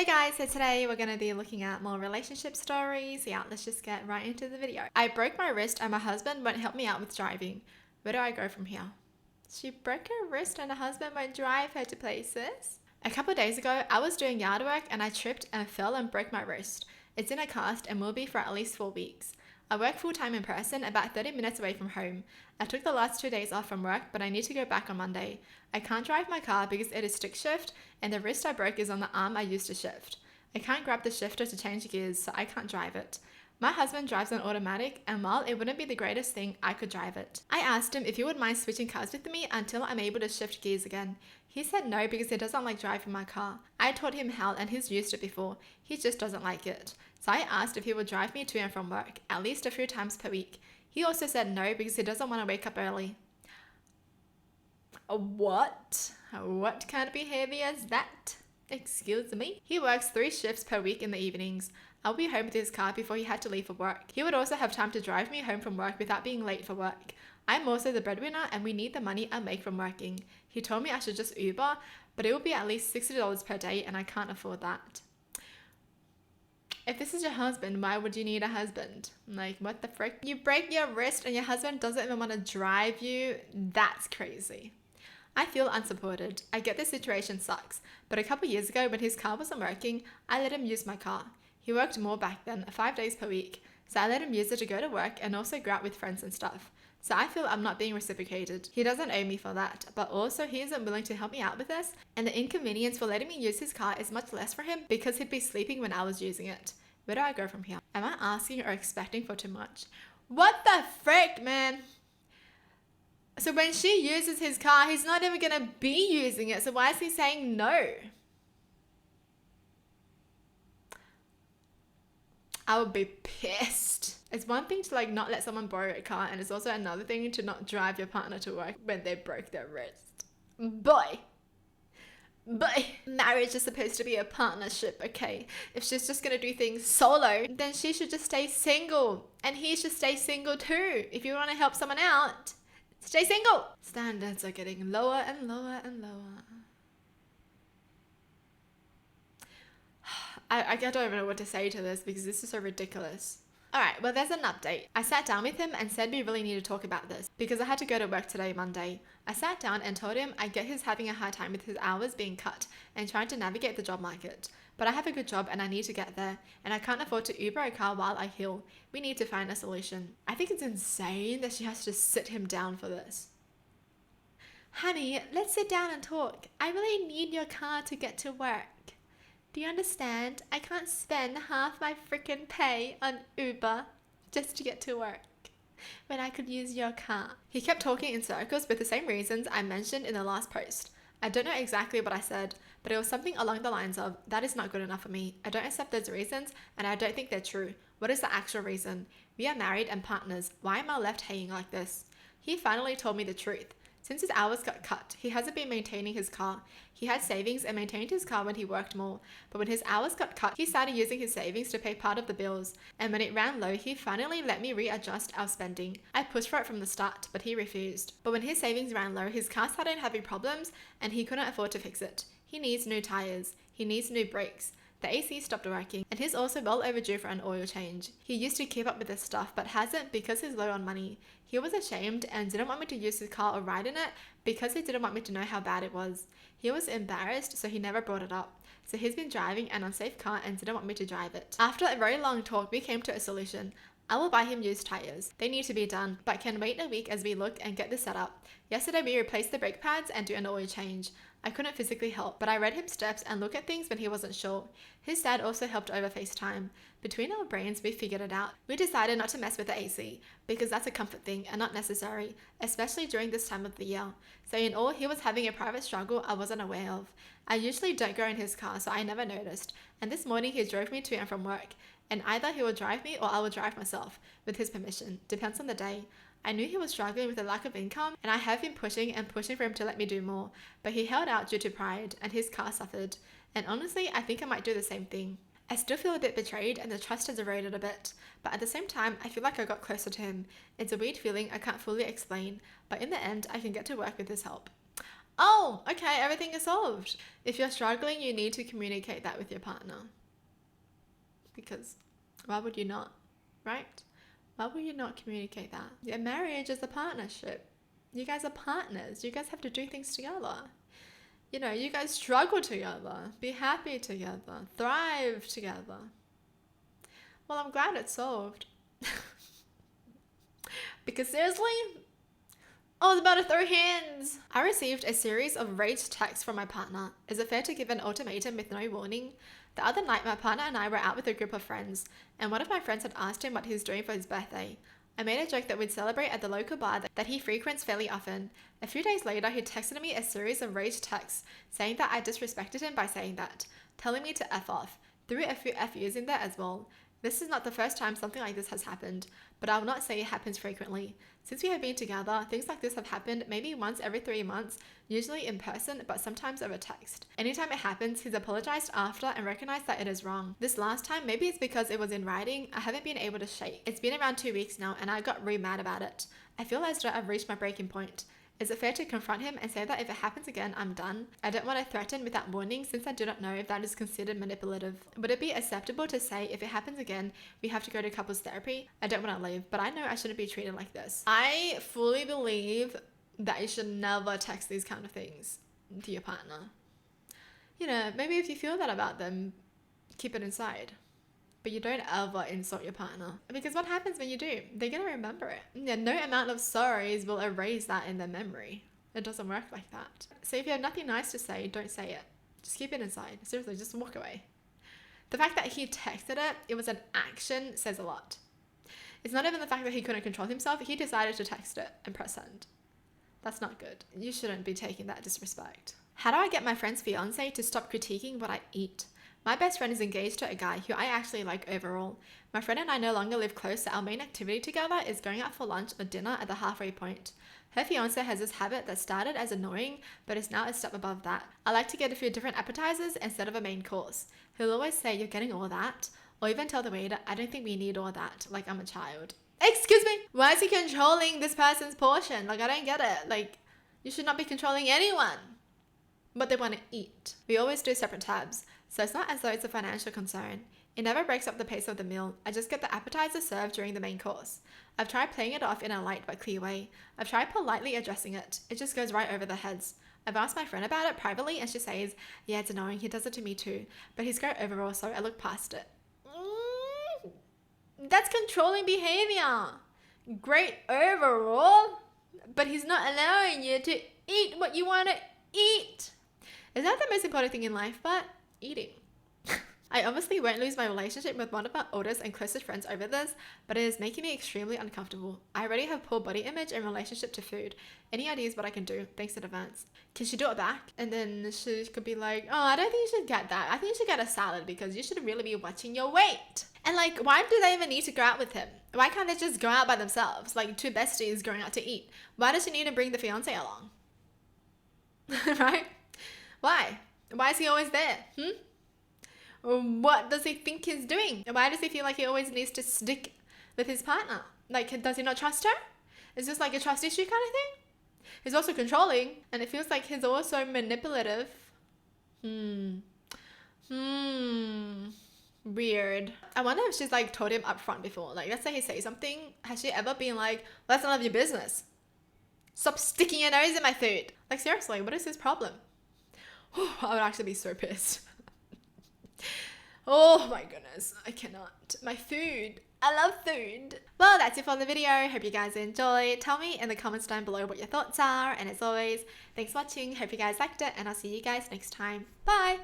Hey guys, so today we're going to be looking at more relationship stories. Yeah, let's just get right into the video. I broke my wrist and my husband won't help me out with driving. Where do I go from here? She broke her wrist and her husband won't drive her to places. A couple of days ago, I was doing yard work and I tripped and fell and broke my wrist. It's in a cast and will be for at least 4 weeks. I work full-time in person, about 30 minutes away from home. I took the last 2 days off from work, but I need to go back on Monday. I can't drive my car because it is stick shift, and the wrist I broke is on the arm I used to shift. I can't grab the shifter to change gears, so I can't drive it. My husband drives an automatic, and while it wouldn't be the greatest thing, I could drive it. I asked him if he would mind switching cars with me until I'm able to shift gears again. He said no because he doesn't like driving my car. I taught him how and he's used it before. He just doesn't like it. So I asked if he would drive me to and from work, at least a few times per week. He also said no because he doesn't want to wake up early. What? What kind of behavior is that? Excuse me? He works 3 shifts per week in the evenings. I'll be home with his car before he had to leave for work. He would also have time to drive me home from work without being late for work. I'm also the breadwinner and we need the money I make from working. He told me I should just Uber, but it will be at least $60 per day and I can't afford that. If this is your husband, why would you need a husband? Like, what the frick? You break your wrist and your husband doesn't even want to drive you? That's crazy. I feel unsupported. I get the situation sucks, but a couple years ago when his car wasn't working, I let him use my car. He worked more back then, 5 days per week, so I let him use it to go to work and also go out with friends and stuff. So I feel I'm not being reciprocated. He doesn't owe me for that, but also he isn't willing to help me out with this, and the inconvenience for letting me use his car is much less for him because he'd be sleeping when I was using it. Where do I go from here? Am I asking or expecting for too much? What the frick, man? So when she uses his car, he's not even going to be using it, so why is he saying no? I would be pissed. It's one thing to not let someone borrow a car, and it's also another thing to not drive your partner to work when they broke their wrist. Boy, marriage is supposed to be a partnership, okay? If she's just gonna do things solo, then she should just stay single, and he should stay single too. If you want to help someone out, stay single. Standards are getting lower and lower and lower. I don't even know what to say to this because this is so ridiculous. Alright, well there's an update. I sat down with him and said we really need to talk about this because I had to go to work today, Monday. I sat down and told him I get he's having a hard time with his hours being cut and trying to navigate the job market. But I have a good job and I need to get there, and I can't afford to Uber a car while I heal. We need to find a solution. I think it's insane that she has to sit him down for this. Honey, let's sit down and talk. I really need your car to get to work. Do you understand? I can't spend half my freaking pay on Uber just to get to work when I could use your car. He kept talking in circles with the same reasons I mentioned in the last post. I don't know exactly what I said, but it was something along the lines of, that is not good enough for me. I don't accept those reasons and I don't think they're true. What is the actual reason? We are married and partners. Why am I left hanging like this? He finally told me the truth. Since his hours got cut, he hasn't been maintaining his car. He had savings and maintained his car when he worked more, but when his hours got cut, he started using his savings to pay part of the bills, and when it ran low, he finally let me readjust our spending. I pushed for it from the start, but he refused. But when his savings ran low, his car started having problems, and he couldn't afford to fix it. He needs new tires. He needs new brakes. The AC stopped working, and he's also well overdue for an oil change. He used to keep up with this stuff, but hasn't because he's low on money. He was ashamed and didn't want me to use his car or ride in it because he didn't want me to know how bad it was. He was embarrassed, so he never brought it up. So he's been driving an unsafe car and didn't want me to drive it. After a very long talk, we came to a solution. I will buy him used tires. They need to be done, but can wait a week as we look and get this set up. Yesterday we replaced the brake pads and do an oil change. I couldn't physically help, but I read him steps and look at things when he wasn't sure. His dad also helped over FaceTime. Between our brains, we figured it out. We decided not to mess with the AC, because that's a comfort thing and not necessary, especially during this time of the year. So in all, he was having a private struggle I wasn't aware of. I usually don't go in his car, so I never noticed. And this morning he drove me to and from work. And either he will drive me or I will drive myself, with his permission. Depends on the day. I knew he was struggling with a lack of income, and I have been pushing and pushing for him to let me do more, but he held out due to pride, and his car suffered. And honestly, I think I might do the same thing. I still feel a bit betrayed and the trust has eroded a bit, but at the same time, I feel like I got closer to him. It's a weird feeling I can't fully explain, but in the end, I can get to work with his help. Oh, okay, everything is solved. If you're struggling, you need to communicate that with your partner. Because why would you not, right? Why would you not communicate that? Your marriage is a partnership. You guys are partners. You guys have to do things together. You know, you guys struggle together, be happy together, thrive together. Well, I'm glad it's solved. Because seriously, I was about to throw hands. I received a series of rage texts from my partner. Is it fair to give an ultimatum with no warning? The other night, my partner and I were out with a group of friends, and one of my friends had asked him what he was doing for his birthday. I made a joke that we'd celebrate at the local bar that he frequents fairly often. A few days later, he texted me a series of rage texts saying that I disrespected him by saying that, telling me to F off, threw a few FUs in there as well. This is not the first time something like this has happened, but I will not say it happens frequently. Since we have been together, things like this have happened maybe once every 3 months, usually in person, but sometimes over text. Anytime it happens, he's apologized after and recognized that it is wrong. This last time, maybe it's because it was in writing, I haven't been able to shake. It's been around 2 weeks now and I got really mad about it. I feel as though I've reached my breaking point. Is it fair to confront him and say that if it happens again, I'm done? I don't want to threaten without warning since I do not know if that is considered manipulative. Would it be acceptable to say if it happens again, we have to go to couples therapy? I don't want to leave, but I know I shouldn't be treated like this. I fully believe that you should never text these kind of things to your partner. You know, maybe if you feel that about them, keep it inside. But you don't ever insult your partner. Because what happens when you do? They're going to remember it. Yeah, no amount of sorries will erase that in their memory. It doesn't work like that. So if you have nothing nice to say, don't say it. Just keep it inside. Seriously, just walk away. The fact that he texted it was an action, says a lot. It's not even the fact that he couldn't control himself. He decided to text it and press send. That's not good. You shouldn't be taking that disrespect. How do I get my friend's fiance to stop critiquing what I eat? My best friend is engaged to a guy who I actually like overall. My friend and I no longer live close, so our main activity together is going out for lunch or dinner at the halfway point. Her fiance has this habit that started as annoying, but is now a step above that. I like to get a few different appetizers instead of a main course. He'll always say, "You're getting all that," or even tell the waiter, "I don't think we need all that," like I'm a child. Excuse me? Why is he controlling this person's portion? Like, I don't get it. Like, you should not be controlling anyone. But they want to eat. We always do separate tabs, so it's not as though it's a financial concern. It never breaks up the pace of the meal. I just get the appetizer served during the main course. I've tried playing it off in a light but clear way. I've tried politely addressing it. It just goes right over their heads. I've asked my friend about it privately and she says, "Yeah, it's annoying. He does it to me too. But he's great overall, so I look past it." That's controlling behavior. Great overall, but he's not allowing you to eat what you want to eat. Is that the most important thing in life? But eating. I obviously won't lose my relationship with one of my oldest and closest friends over this, but it is making me extremely uncomfortable. I already have poor body image in relationship to food. Any ideas what I can do? Thanks in advance. Can she do it back? And then she could be like, "Oh, I don't think you should get that. I think you should get a salad because you should really be watching your weight." And like, why do they even need to go out with him? Why can't they just go out by themselves? Like two besties going out to eat. Why does she need to bring the fiance along? Right? Why? Why is he always there? What does he think he's doing? Why does he feel like he always needs to stick with his partner? Like, does he not trust her? Is this like a trust issue kind of thing? He's also controlling, and it feels like he's also manipulative. Weird. I wonder if she's like told him up front before. Like, let's say he says something. Has she ever been like, "Well, that's none of your business. Stop sticking your nose in my food." Like, seriously, what is his problem? I would actually be so pissed. Oh my goodness, I cannot. My food. I love food. Well, that's it for the video. Hope you guys enjoyed. Tell me in the comments down below what your thoughts are. And as always, thanks for watching. Hope you guys liked it. And I'll see you guys next time. Bye.